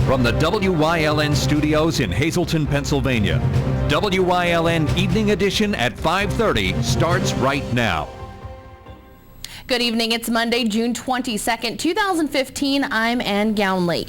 From the WYLN studios in Hazleton, Pennsylvania, WYLN Evening Edition at 5:30 starts right now. Good evening. It's Monday, June 22nd, 2015. I'm Ann Gownley.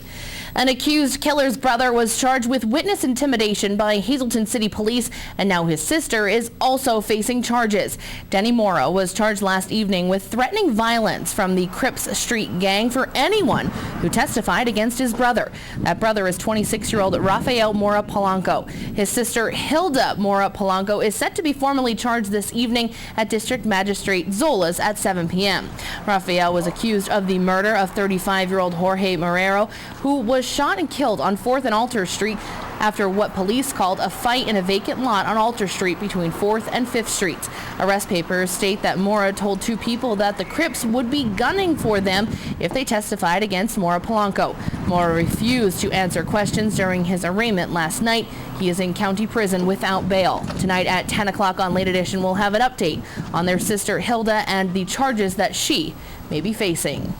An accused killer's brother was charged with witness intimidation by Hazleton City Police, and now his sister is also facing charges. Denny Mora was charged last evening with threatening violence from the Crips Street gang for anyone who testified against his brother. That brother is 26-year-old Rafael Mora Polanco. His sister Hilda Mora Polanco is set to be formally charged this evening at District Magistrate Zolas at 7 p.m. Rafael was accused of the murder of 35-year-old Jorge Marrero, who was shot and killed on 4th and Alter Street after what police called a fight in a vacant lot on Alter Street between 4th and 5th Streets. Arrest papers state that Mora told two people that the Crips would be gunning for them if they testified against Mora Polanco. Mora refused to answer questions during his arraignment last night. He is in county prison without bail. Tonight at 10 o'clock on Late Edition, we'll have an update on their sister Hilda and the charges that she may be facing.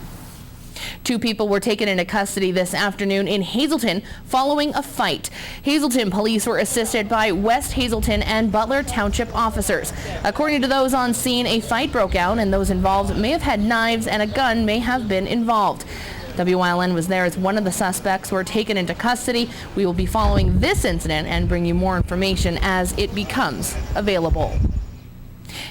Two people were taken into custody this afternoon in Hazleton following a fight. Hazleton police were assisted by West Hazleton and Butler Township officers. According to those on scene, a fight broke out and those involved may have had knives and a gun may have been involved. WYLN was there as one of the suspects were taken into custody. We will be following this incident and bring you more information as it becomes available.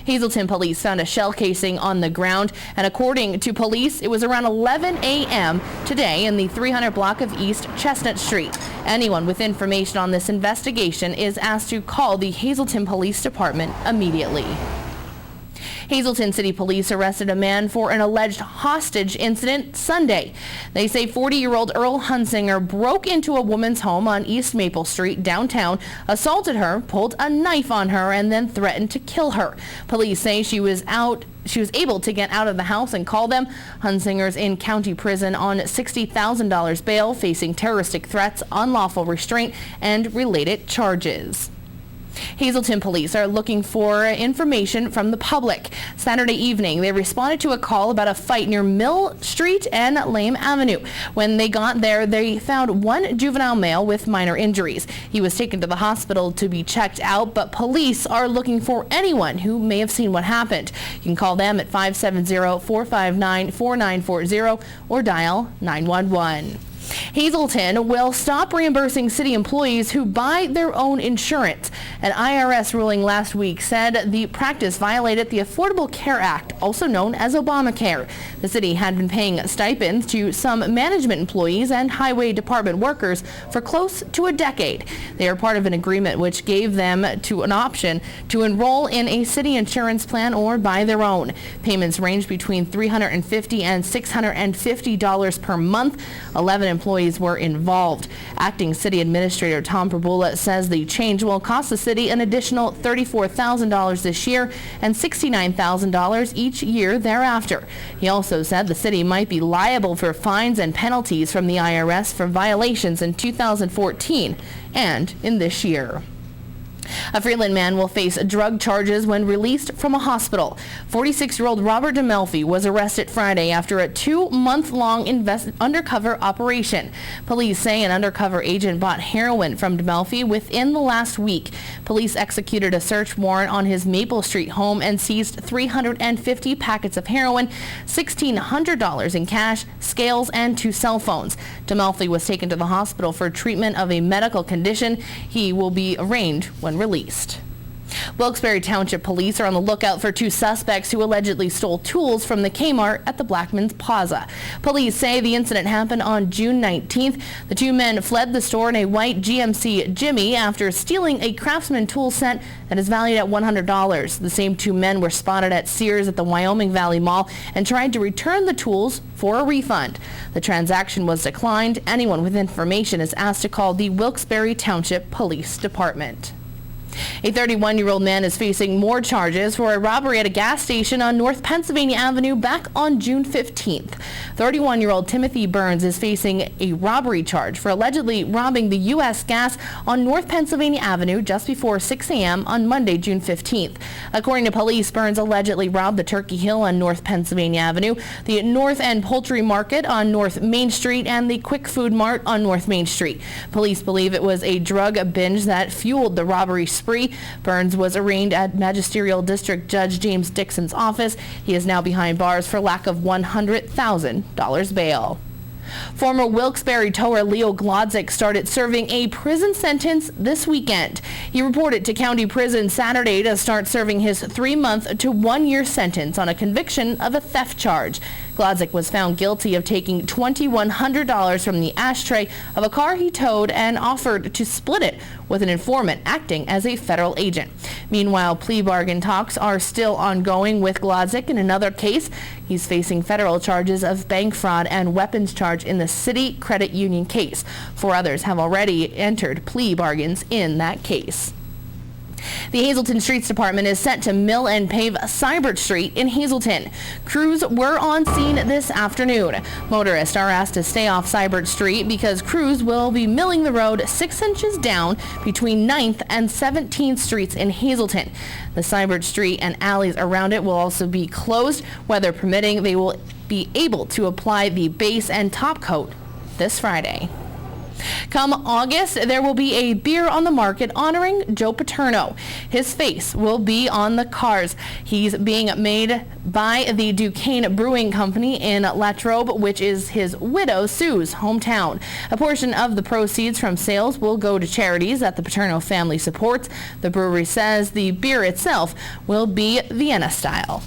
Hazleton police found a shell casing on the ground, and according to police, it was around 11 a.m. today in the 300 block of East Chestnut Street. Anyone with information on this investigation is asked to call the Hazleton Police Department immediately. Hazleton City Police arrested a man for an alleged hostage incident Sunday. They say 40-year-old Earl Hunsinger broke into a woman's home on East Maple Street downtown, assaulted her, pulled a knife on her, and then threatened to kill her. Police say she was able to get out of the house and call them. Hunsinger's in county prison on $60,000 bail, facing terroristic threats, unlawful restraint, and related charges. Hazleton police are looking for information from the public. Saturday evening, they responded to a call about a fight near Mill Street and Lame Avenue. When they got there, they found one juvenile male with minor injuries. He was taken to the hospital to be checked out, but police are looking for anyone who may have seen what happened. You can call them at 570-459-4940 or dial 911. Hazleton will stop reimbursing city employees who buy their own insurance. An IRS ruling last week said the practice violated the Affordable Care Act, also known as Obamacare. The city had been paying stipends to some management employees and highway department workers for close to a decade. They are part of an agreement which gave them an option to enroll in a city insurance plan or buy their own. Payments range between $350 and $650 per month. 11 employees were involved. Acting City Administrator Tom Perbula says the change will cost the city an additional $34,000 this year and $69,000 each year thereafter. He also said the city might be liable for fines and penalties from the IRS for violations in 2014 and in this year. A Freeland man will face drug charges when released from a hospital. 46-year-old Robert DeMelfi was arrested Friday after a 2-month-long undercover operation. Police say an undercover agent bought heroin from DeMelfi within the last week. Police executed a search warrant on his Maple Street home and seized 350 packets of heroin, $1,600 in cash, scales, and 2 cell phones. DeMelfi was taken to the hospital for treatment of a medical condition. He will be arraigned when released. Wilkes-Barre Township Police are on the lookout for 2 suspects who allegedly stole tools from the Kmart at the Blackman's Plaza. Police say the incident happened on June 19th. The 2 men fled the store in a white GMC Jimmy after stealing a Craftsman tool set that is valued at $100. The same 2 men were spotted at Sears at the Wyoming Valley Mall and tried to return the tools for a refund. The transaction was declined. Anyone with information is asked to call the Wilkes-Barre Township Police Department. A 31-year-old man is facing more charges for a robbery at a gas station on North Pennsylvania Avenue back on June 15th. 31-year-old Timothy Burns is facing a robbery charge for allegedly robbing the U.S. Gas on North Pennsylvania Avenue just before 6 a.m. on Monday, June 15th. According to police, Burns allegedly robbed the Turkey Hill on North Pennsylvania Avenue, the North End Poultry Market on North Main Street, and the Quick Food Mart on North Main Street. Police believe it was a drug binge that fueled the robbery spree. Burns was arraigned at Magisterial District Judge James Dixon's office. He is now behind bars for lack of $100,000 bail. Former Wilkes-Barre tower Leo Glodzik started serving a prison sentence this weekend. He reported to county prison Saturday to start serving his 3-month to 1-year sentence on a conviction of a theft charge. Glodzik was found guilty of taking $2,100 from the ashtray of a car he towed and offered to split it with an informant acting as a federal agent. Meanwhile, plea bargain talks are still ongoing with Glodzik in another case. He's facing federal charges of bank fraud and weapons charge in the City Credit Union case. 4 others have already entered plea bargains in that case. The Hazleton Streets Department is set to mill and pave Seibert Street in Hazleton. Crews were on scene this afternoon. Motorists are asked to stay off Seibert Street because crews will be milling the road 6 inches down between 9th and 17th Streets in Hazleton. The Seibert Street and alleys around it will also be closed. Weather permitting, they will be able to apply the base and top coat this Friday. Come August, there will be a beer on the market honoring Joe Paterno. His face will be on the cars. He's being made by the Duquesne Brewing Company in Latrobe, which is his widow Sue's hometown. A portion of the proceeds from sales will go to charities that the Paterno family supports. The brewery says the beer itself will be Vienna style.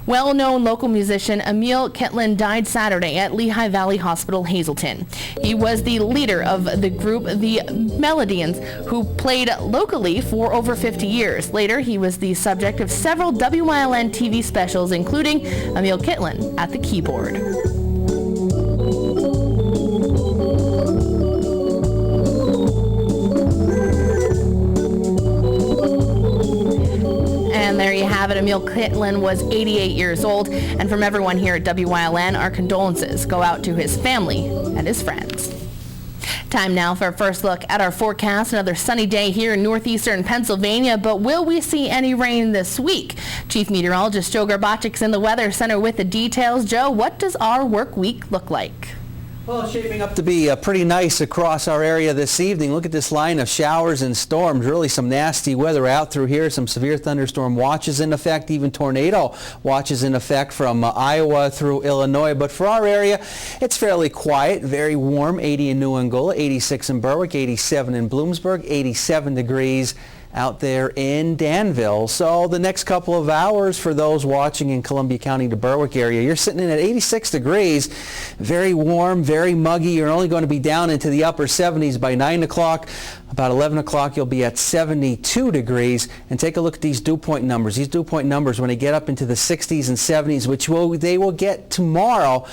Well-known local musician Emil Kitlin died Saturday at Lehigh Valley Hospital, Hazleton. He was the leader of the group The Melodians, who played locally for over 50 years. Later, he was the subject of several WYLN TV specials, including Emil Kitlin at the keyboard. And there you have it. Emil Kitlin was 88 years old. And from everyone here at WYLN, our condolences go out to his family and his friends. Time now for a first look at our forecast. Another sunny day here in northeastern Pennsylvania, but will we see any rain this week? Chief Meteorologist Joe Garbachik's in the Weather Center with the details. Joe, what does our work week look like? Well, it's shaping up to be pretty nice across our area this evening. Look at this line of showers and storms. Really some nasty weather out through here. Some severe thunderstorm watches in effect, even tornado watches in effect from Iowa through Illinois. But for our area, it's fairly quiet, very warm. 80 in New Angola, 86 in Berwick, 87 in Bloomsburg, 87 degrees out there in Danville. So the next couple of hours for those watching in Columbia County to Berwick area, you're sitting in at 86 degrees, very warm, very muggy. You're only going to be down into the upper 70s by 9 o'clock. About 11 o'clock, you'll be at 72 degrees. And take a look at these dew point numbers. These dew point numbers, when they get up into the 60s and 70s, which they will get tomorrow,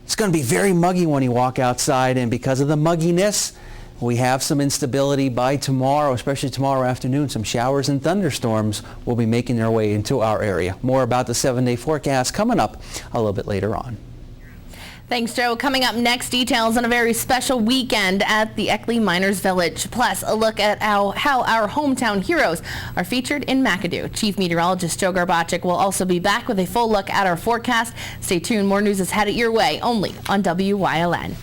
it's going to be very muggy when you walk outside. And because of the mugginess, we have some instability by tomorrow, especially tomorrow afternoon. Some showers and thunderstorms will be making their way into our area. More about the 7-day forecast coming up a little bit later on. Thanks, Joe. Coming up next, details on a very special weekend at the Eckley Miners Village. Plus, a look at how our hometown heroes are featured in McAdoo. Chief Meteorologist Joe Garbachik will also be back with a full look at our forecast. Stay tuned. More news is headed your way only on WYLN.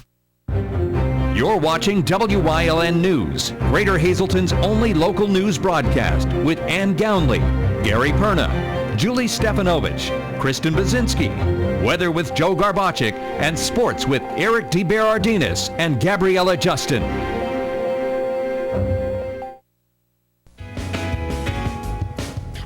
You're watching WYLN News, Greater Hazleton's only local news broadcast with Ann Gownley, Gary Perna, Julie Stefanovich, Kristen Bazinski, Weather with Joe Garbachik, and Sports with Eric DeBerardinis and Gabriella Justin.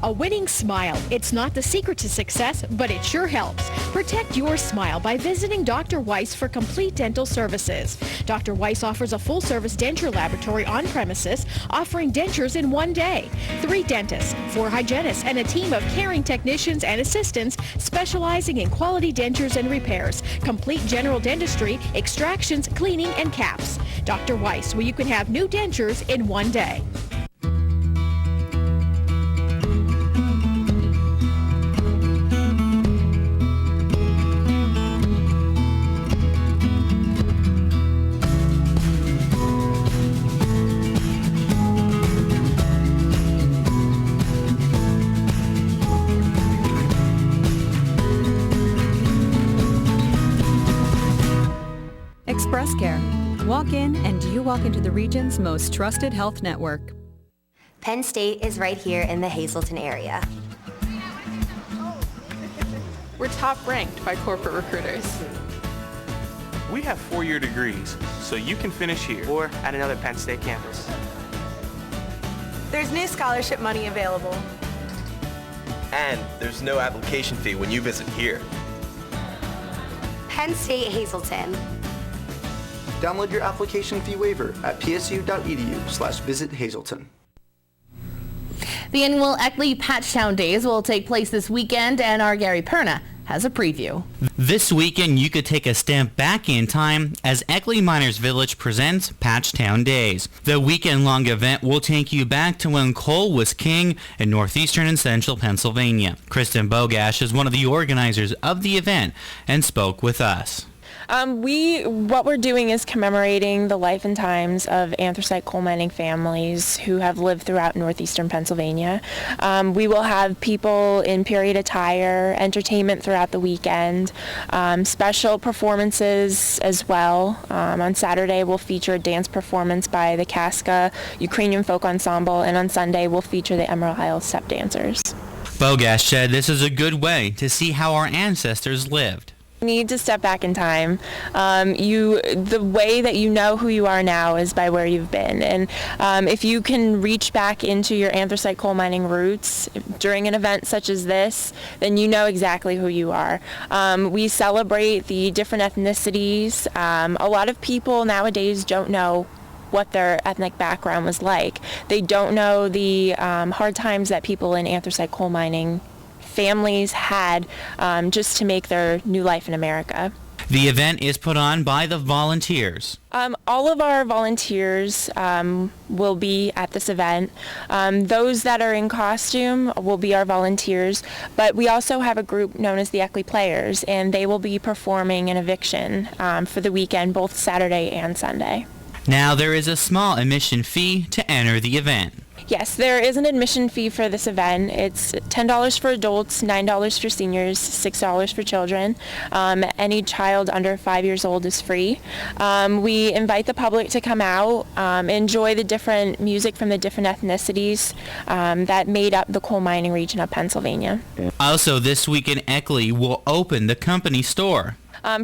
A winning smile. It's not the secret to success, but it sure helps. Protect your smile by visiting Dr. Weiss for complete dental services. Dr. Weiss offers a full-service denture laboratory on premises, offering dentures in one day. 3 dentists, 4 hygienists, and a team of caring technicians and assistants specializing in quality dentures and repairs, complete general dentistry, extractions, cleaning, and caps. Dr. Weiss, where you can have new dentures in one day. Breast Care. Walk in and you walk into the region's most trusted health network. Penn State is right here in the Hazleton area. We're top ranked by corporate recruiters. We have 4-year degrees, so you can finish here or at another Penn State campus. There's new scholarship money available. And there's no application fee when you visit here. Penn State Hazleton. Download your application fee waiver at psu.edu/visit Hazleton. The annual Eckley Patchtown Days will take place this weekend, and our Gary Perna has a preview. This weekend, you could take a step back in time as Eckley Miners Village presents Patchtown Days. The weekend-long event will take you back to when coal was king in northeastern and central Pennsylvania. Kristen Bogash is one of the organizers of the event and spoke with us. What we're doing is commemorating the life and times of anthracite coal mining families who have lived throughout northeastern Pennsylvania. We will have people in period attire, entertainment throughout the weekend, special performances as well. On Saturday we'll feature a dance performance by the Kaska Ukrainian Folk Ensemble, and on Sunday we'll feature the Emerald Isle Step Dancers. Bogash said this is a good way to see how our ancestors lived. Need to step back in time. The way that you know who you are now is by where you've been, and if you can reach back into your anthracite coal mining roots during an event such as this, then you know exactly who you are. We celebrate the different ethnicities. A lot of people nowadays don't know what their ethnic background was like. They don't know the hard times that people in anthracite coal mining families had just to make their new life in America. The event is put on by the volunteers. All of our volunteers will be at this event. Those that are in costume will be our volunteers, but we also have a group known as the Eckley Players, and they will be performing an eviction for the weekend, both Saturday and Sunday. Now there is a small admission fee to enter the event. Yes, there is an admission fee for this event. It's $10 for adults, $9 for seniors, $6 for children. Any child under 5 years old is free. We invite the public to come out, enjoy the different music from the different ethnicities that made up the coal mining region of Pennsylvania. Also this weekend, Eckley will open the company store.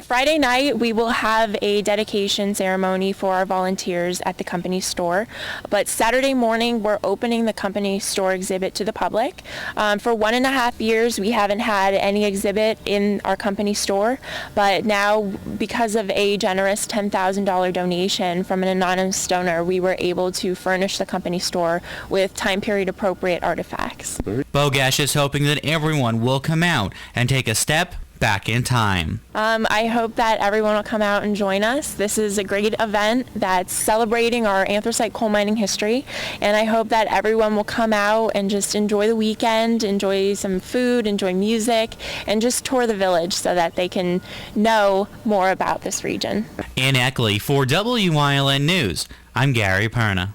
Friday night, we will have a dedication ceremony for our volunteers at the company store. But Saturday morning, we're opening the company store exhibit to the public. For 1.5 years, we haven't had any exhibit in our company store. But now, because of a generous $10,000 donation from an anonymous donor, we were able to furnish the company store with time period appropriate artifacts. Bogash is hoping that everyone will come out and take a step back in time. I hope that everyone will come out and join us. This is a great event that's celebrating our anthracite coal mining history, and I hope that everyone will come out and just enjoy the weekend, enjoy some food, enjoy music, and just tour the village so that they can know more about this region. In Eckley, for WYLN News, I'm Gary Perna.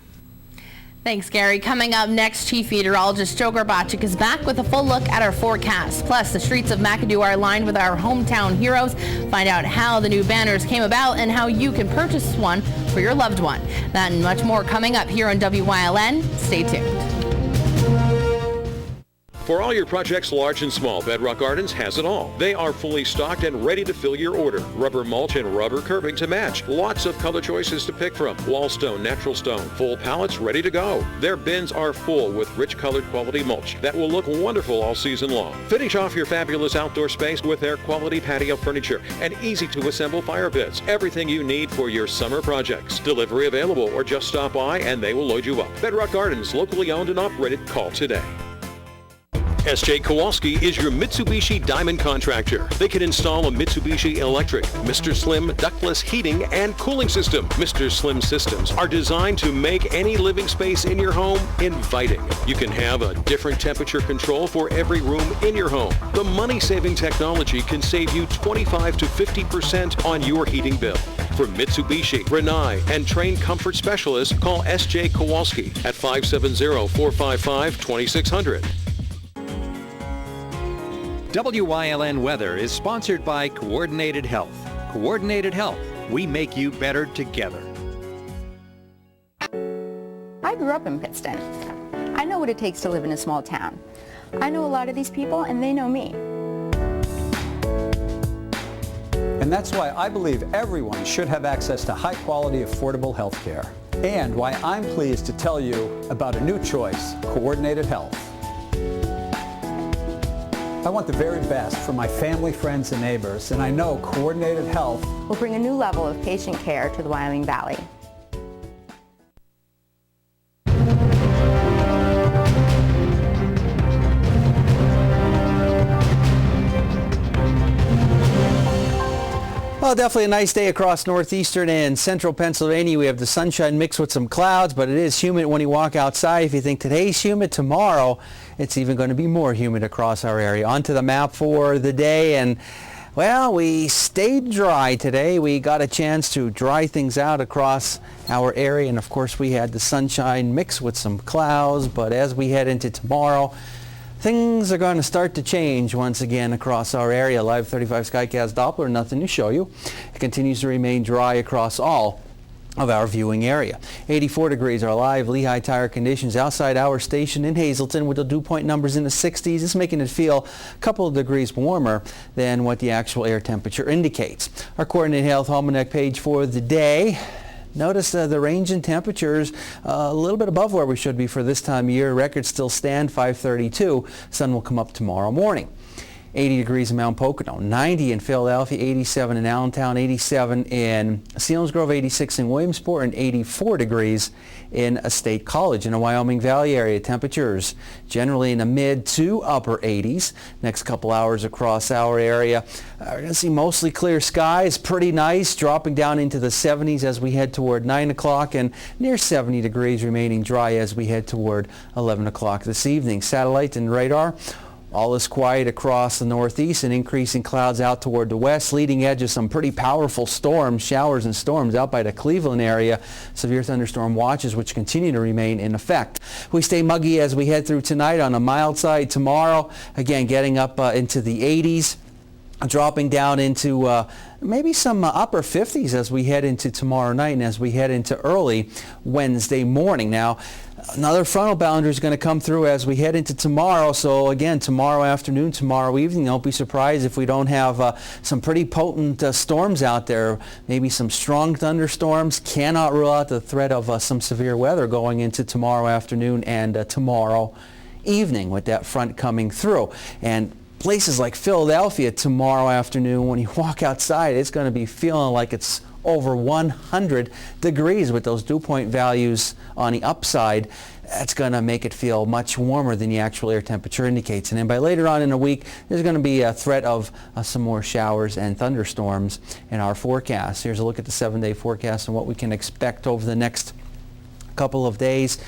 Thanks, Gary. Coming up next, Chief Meteorologist Joe Garbacik is back with a full look at our forecast. Plus, the streets of McAdoo are lined with our hometown heroes. Find out how the new banners came about and how you can purchase one for your loved one. That and much more coming up here on WYLN. Stay tuned. For all your projects, large and small, Bedrock Gardens has it all. They are fully stocked and ready to fill your order. Rubber mulch and rubber curbing to match. Lots of color choices to pick from. Wall stone, natural stone, full pallets ready to go. Their bins are full with rich colored quality mulch that will look wonderful all season long. Finish off your fabulous outdoor space with their quality patio furniture and easy to assemble fire pits. Everything you need for your summer projects. Delivery available, or just stop by and they will load you up. Bedrock Gardens, locally owned and operated. Call today. S.J. Kowalski is your Mitsubishi Diamond contractor. They can install a Mitsubishi electric, Mr. Slim ductless heating and cooling system. Mr. Slim systems are designed to make any living space in your home inviting. You can have a different temperature control for every room in your home. The money-saving technology can save you 25 to 50% on your heating bill. For Mitsubishi, Rinnai, and trained comfort specialists, call S.J. Kowalski at 570-455-2600. WYLN Weather is sponsored by Coordinated Health. Coordinated Health, We make you better together. I grew up in Pittston. I know what it takes to live in a small town. I know a lot of these people, and they know me. And that's why I believe everyone should have access to high-quality, affordable health care. And why I'm pleased to tell you about a new choice, Coordinated Health. I want the very best for my family, friends, and neighbors, and I know Coordinated Health will bring a new level of patient care to the Wyoming Valley. Well, definitely a nice day across northeastern and central Pennsylvania. We have the sunshine mixed with some clouds, but it is humid when you walk outside. If you think today's humid, tomorrow it's even going to be more humid across our area. Onto the map for the day, and well, we stayed dry today. We got a chance to dry things out across our area, and of course we had the sunshine mixed with some clouds, but as we head into tomorrow, things are going to start to change once again across our area. Live 35 Skycast Doppler, nothing to show you. It continues to remain dry across all of our viewing area. 84 degrees are live Lehigh Tire conditions outside our station in Hazleton with the dew point numbers in the 60s. It's making it feel a couple of degrees warmer than what the actual air temperature indicates. Our Coordinated Health Almanac page for the day. Notice the range in temperatures a little bit above where we should be for this time of year. Records still stand 532. Sun will come up tomorrow morning. 80 degrees in Mount Pocono, 90 in Philadelphia, 87 in Allentown, 87 in Selinsgrove, 86 in Williamsport, and 84 degrees in State College. In the Wyoming Valley area, temperatures generally in the mid to upper 80s. Next couple hours across our area, we're going to see mostly clear skies, pretty nice, dropping down into the 70s as we head toward 9 o'clock, and near 70 degrees remaining dry as we head toward 11 o'clock this evening. Satellite and radar. All is quiet across the northeast and increasing clouds out toward the west. Leading edge of some pretty powerful storms, showers and storms out by the Cleveland area. Severe thunderstorm watches which continue to remain in effect. We stay muggy as we head through tonight. On the mild side tomorrow, again getting up into the 80s. Dropping down into maybe some upper 50s as we head into tomorrow night and as we head into early Wednesday morning. Now, another frontal boundary is going to come through as we head into tomorrow. So again, tomorrow afternoon, tomorrow evening, don't be surprised if we don't have some pretty potent storms out there. Maybe some strong thunderstorms. Cannot rule out the threat of some severe weather going into tomorrow afternoon and tomorrow evening with that front coming through. And places like Philadelphia tomorrow afternoon, when you walk outside, it's going to be feeling like it's over 100 degrees with those dew point values on the upside. That's going to make it feel much warmer than the actual air temperature indicates. And then by later on in the week, there's going to be a threat of some more showers and thunderstorms in our forecast. Here's a look at the 7-day forecast and what we can expect over the next couple of days.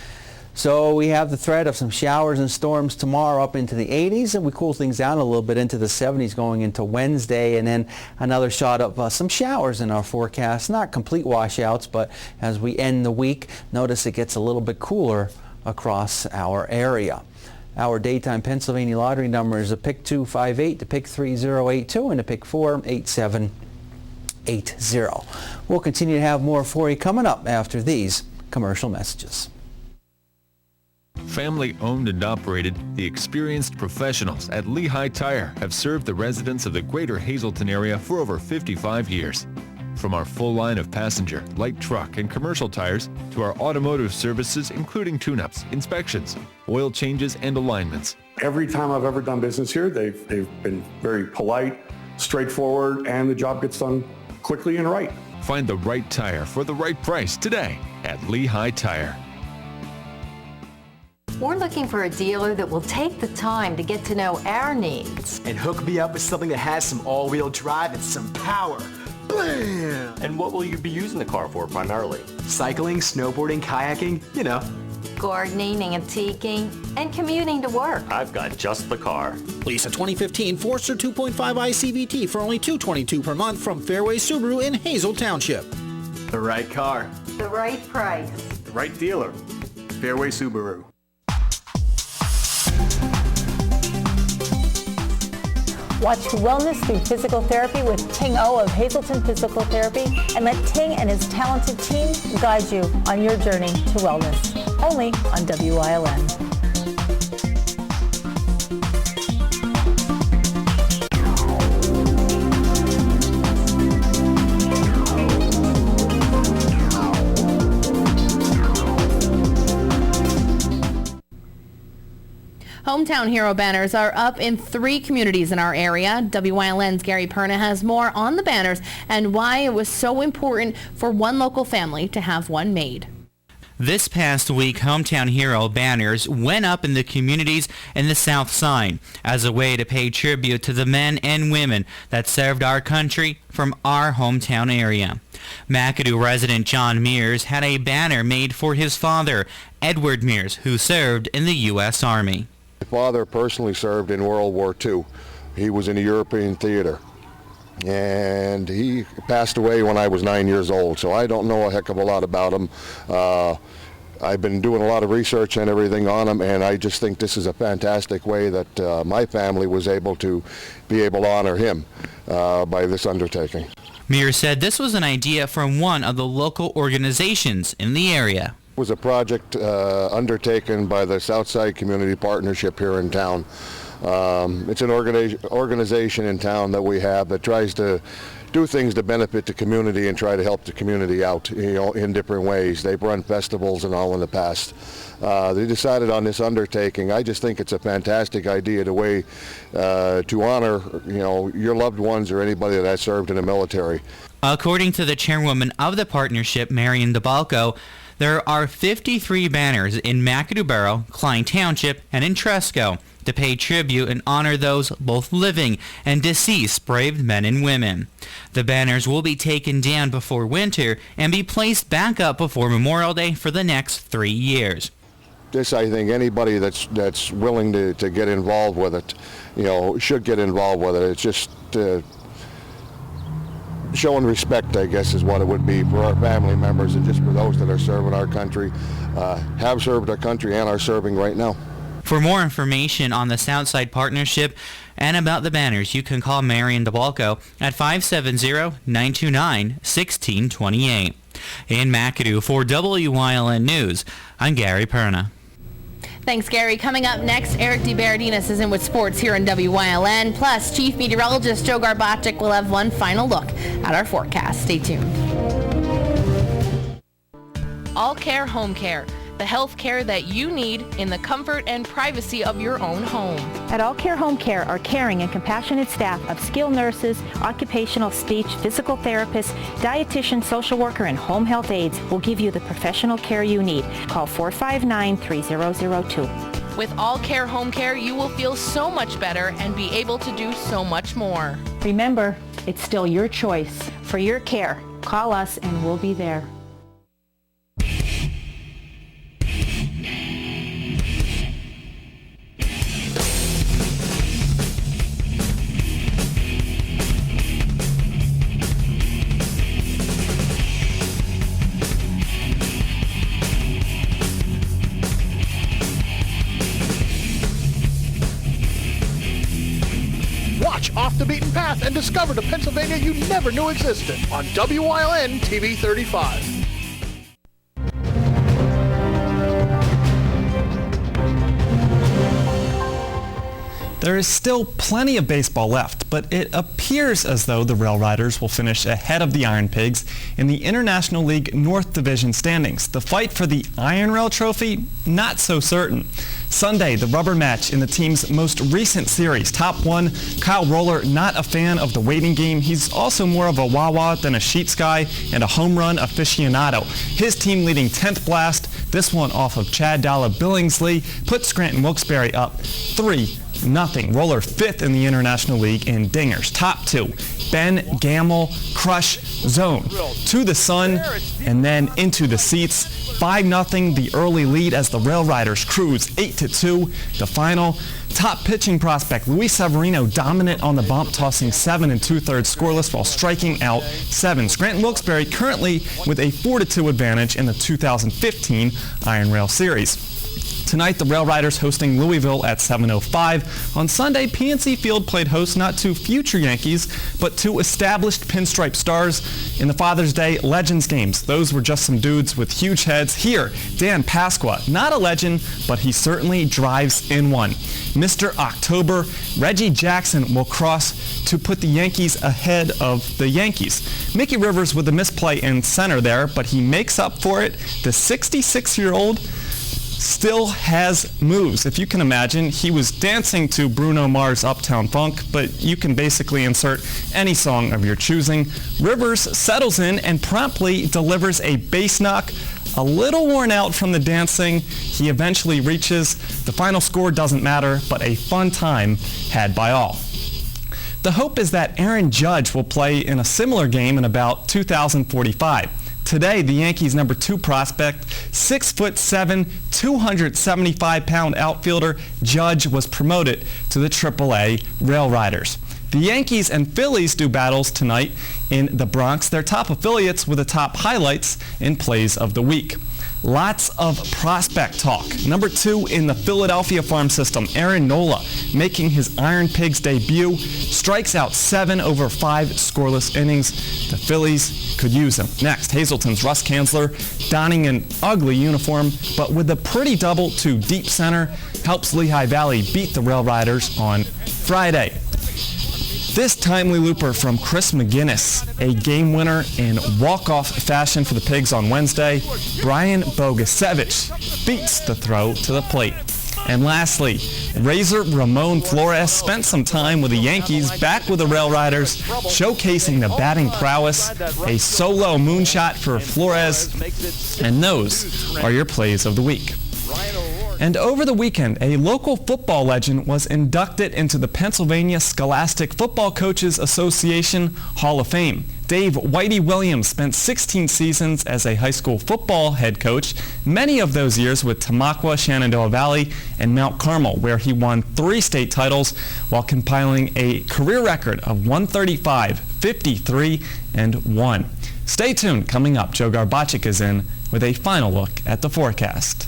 So we have the threat of some showers and storms tomorrow up into the 80s, and we cool things down a little bit into the 70s going into Wednesday, and then another shot of some showers in our forecast. Not complete washouts, but as we end the week, notice it gets a little bit cooler across our area. Our daytime Pennsylvania lottery number is a pick 258, the pick 3082, and the pick 48780. We'll continue to have more for you coming up after these commercial messages. Family owned and operated, the experienced professionals at Lehigh Tire have served the residents of the greater Hazleton area for over 55 years. From our full line of passenger, light truck, and commercial tires to our automotive services including tune-ups, inspections, oil changes, and alignments. Every time I've ever done business here, they've been very polite, straightforward, and the job gets done quickly and right. Find the right tire for the right price today at Lehigh Tire. We're looking for a dealer that will take the time to get to know our needs. And hook me up with something that has some all-wheel drive and some power. Bam! And what will you be using the car for primarily? Cycling, snowboarding, kayaking, you know. Gardening, antiquing, and commuting to work. I've got just the car. Lease a 2015 Forester 2.5 ICVT for only $222 per month from Fairway Subaru in Hazel Township. The right car. The right price. The right dealer. Fairway Subaru. Watch Wellness Through Physical Therapy with Ting O of Hazleton Physical Therapy, and let Ting and his talented team guide you on your journey to wellness. Only on WILN. Hometown Hero banners are up in 3 communities in our area. WILN's Gary Perna has more on the banners and why it was so important for one local family to have one made. This past week, Hometown Hero banners went up in the communities in the South Side as a way to pay tribute to the men and women that served our country from our hometown area. McAdoo resident John Mears had a banner made for his father, Edward Mears, who served in the U.S. Army. My father personally served in World War II. He was in the European theater, and he passed away when I was 9 years old, so I don't know a heck of a lot about him. I've been doing a lot of research and everything on him, and I just think this is a fantastic way that my family was able to honor him by this undertaking. Mears said this was an idea from one of the local organizations in the area. It was a project undertaken by the Southside Community Partnership here in town. It's an organization in town that we have that tries to do things to benefit the community and try to help the community out, in different ways. They've run festivals and all in the past. They decided on this undertaking. I just think it's a fantastic idea, the way to honor, your loved ones or anybody that has served in the military. According to the chairwoman of the partnership, Marion DeBalco, there are 53 banners in McAdoo Borough, Klein Township, and in Tresco to pay tribute and honor those both living and deceased brave men and women. The banners will be taken down before winter and be placed back up before Memorial Day for the next 3 years. This, I think, anybody that's willing to get involved with it, should get involved with it. It's just showing respect, I guess, is what it would be for our family members and just for those that are serving our country, have served our country and are serving right now. For more information on the Southside Partnership and about the banners, you can call Marion DeBalco at 570-929-1628. In McAdoo, for WILN News, I'm Gary Perna. Thanks, Gary. Coming up next, Eric DeBaradinas is in with sports here in WILN. Plus, Chief Meteorologist Joe Garbacik will have one final look at our forecast. Stay tuned. All Care Home Care, the health care that you need in the comfort and privacy of your own home. At All Care Home Care, our caring and compassionate staff of skilled nurses, occupational, speech, physical therapists, dietitian, social worker, and home health aides will give you the professional care you need. Call 459-3002. With All Care Home Care, you will feel so much better and be able to do so much more. Remember, it's still your choice. For your care, call us and we'll be there. Off the Beaten Path and discover the Pennsylvania you never knew existed on WILN TV 35. There is still plenty of baseball left, but it appears as though the Rail Riders will finish ahead of the Iron Pigs in the International League North Division standings. The fight for the Iron Rail Trophy, not so certain. Sunday, the rubber match in the team's most recent series. Top one, Kyle Roller, not a fan of the waiting game. He's also more of a wah-wah than a Sheets guy and a home run aficionado. His team leading 10th blast, this one off of Chad Dalla Billingsley, put Scranton Wilkes-Barre up 3-0. Roller 5th in the International League in dingers. Top two, Ben Gamble, crush zone. To the sun and then into the seats. 5-0 the early lead as the Rail Riders cruise 8-2. The final, top pitching prospect Luis Severino dominant on the bump, tossing 7 2/3 scoreless while striking out 7. Scranton Wilkes-Barre currently with a 4-2 advantage in the 2015 Iron Rail Series. Tonight, the Rail Riders hosting Louisville at 7:05. On Sunday, PNC Field played host not to future Yankees, but to established Pinstripe Stars in the Father's Day Legends games. Those were just some dudes with huge heads. Here, Dan Pasqua, not a legend, but he certainly drives in one. Mr. October, Reggie Jackson will cross to put the Yankees ahead of the Yankees. Mickey Rivers with a misplay in center there, but he makes up for it. The 66-year-old still has moves. If you can imagine, he was dancing to Bruno Mars' Uptown Funk, but you can basically insert any song of your choosing. Rivers settles in and promptly delivers a base knock. A little worn out from the dancing, he eventually reaches. The final score doesn't matter, but a fun time had by all. The hope is that Aaron Judge will play in a similar game in about 2045. Today, the Yankees' number 2 prospect, 6'7", 275-pound outfielder Judge was promoted to the AAA Rail Riders. The Yankees and Phillies do battles tonight in the Bronx. Their top affiliates with the top highlights in plays of the week. Lots of prospect talk. Number 2 in the Philadelphia farm system, Aaron Nola, making his Iron Pigs debut, strikes out 7 over 5 scoreless innings. The Phillies could use him. Next, Hazelton's Russ Kanzler, donning an ugly uniform, but with a pretty double to deep center, helps Lehigh Valley beat the Rail Riders on Friday. This timely looper from Chris McGinnis, a game winner in walk-off fashion for the Pigs on Wednesday. Brian Bogasevich beats the throw to the plate. And lastly, Razor Ramon Flores spent some time with the Yankees, back with the Rail Riders, showcasing the batting prowess, a solo moonshot for Flores, and those are your plays of the week. And over the weekend, a local football legend was inducted into the Pennsylvania Scholastic Football Coaches Association Hall of Fame. Dave Whitey Williams spent 16 seasons as a high school football head coach, many of those years with Tamaqua, Shenandoah Valley, and Mount Carmel, where he won 3 state titles while compiling a career record of 135, 53, and 1. Stay tuned. Coming up, Joe Garbachik is in with a final look at the forecast.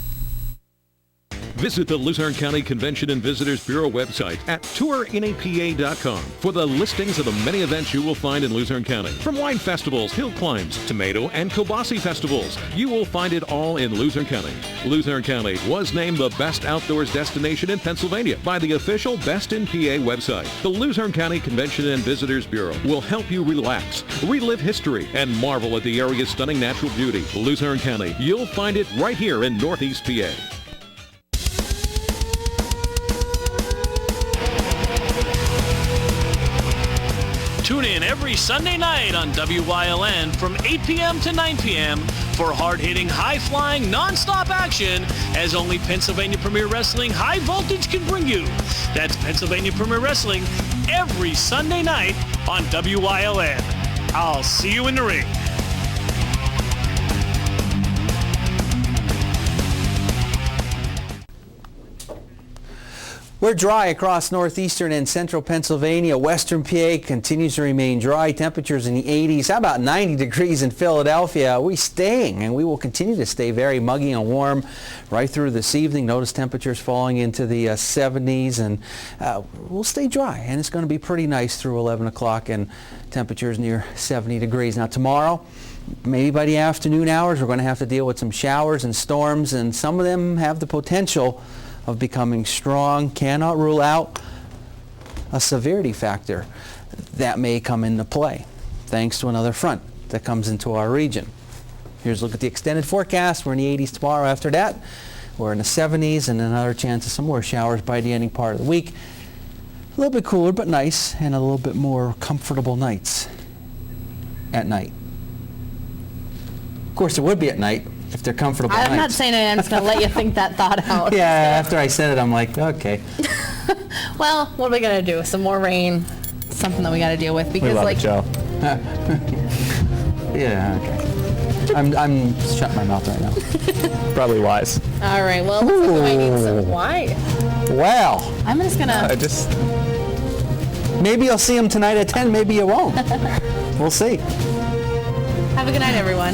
Visit the Luzerne County Convention and Visitors Bureau website at tourinapa.com for the listings of the many events you will find in Luzerne County. From wine festivals, hill climbs, tomato and kielbasa festivals, you will find it all in Luzerne County. Luzerne County was named the best outdoors destination in Pennsylvania by the official Best in PA website. The Luzerne County Convention and Visitors Bureau will help you relax, relive history, and marvel at the area's stunning natural beauty. Luzerne County, you'll find it right here in Northeast PA. Tune in every Sunday night on WYLN from 8 p.m. to 9 p.m. for hard-hitting, high-flying, non-stop action as only Pennsylvania Premier Wrestling High Voltage can bring you. That's Pennsylvania Premier Wrestling every Sunday night on WYLN. I'll see you in the ring. We're dry across northeastern and central Pennsylvania. Western PA continues to remain dry. Temperatures in the 80s. How about 90 degrees in Philadelphia? We're staying, and we will continue to stay very muggy and warm right through this evening. Notice temperatures falling into the 70s, and we'll stay dry, and it's going to be pretty nice through 11 o'clock, and temperatures near 70 degrees. Now tomorrow, maybe by the afternoon hours, we're going to have to deal with some showers and storms, and some of them have the potential of becoming strong. Cannot rule out a severity factor that may come into play thanks to another front that comes into our region. Here's a look at the extended forecast. We're in the 80s tomorrow. After that, we're in the 70s, and another chance of some more showers by the ending part of the week. A little bit cooler but nice, and a little bit more comfortable nights at night. Of course, it would be at night if they're comfortable I'm nights. not saying it. I'm just going to let you think that thought out. Yeah, after I said it, I'm like, okay. Well, what are we going to do? Some more rain. Something that we got to deal with. Because, We love like, it, Joe. Yeah, okay. I'm shutting my mouth right now. Probably wise. all right, well, looks like we might need some. Why? Well, I'm just going to... maybe you'll see them tonight at 10, maybe you won't. We'll see. Have a good night, everyone.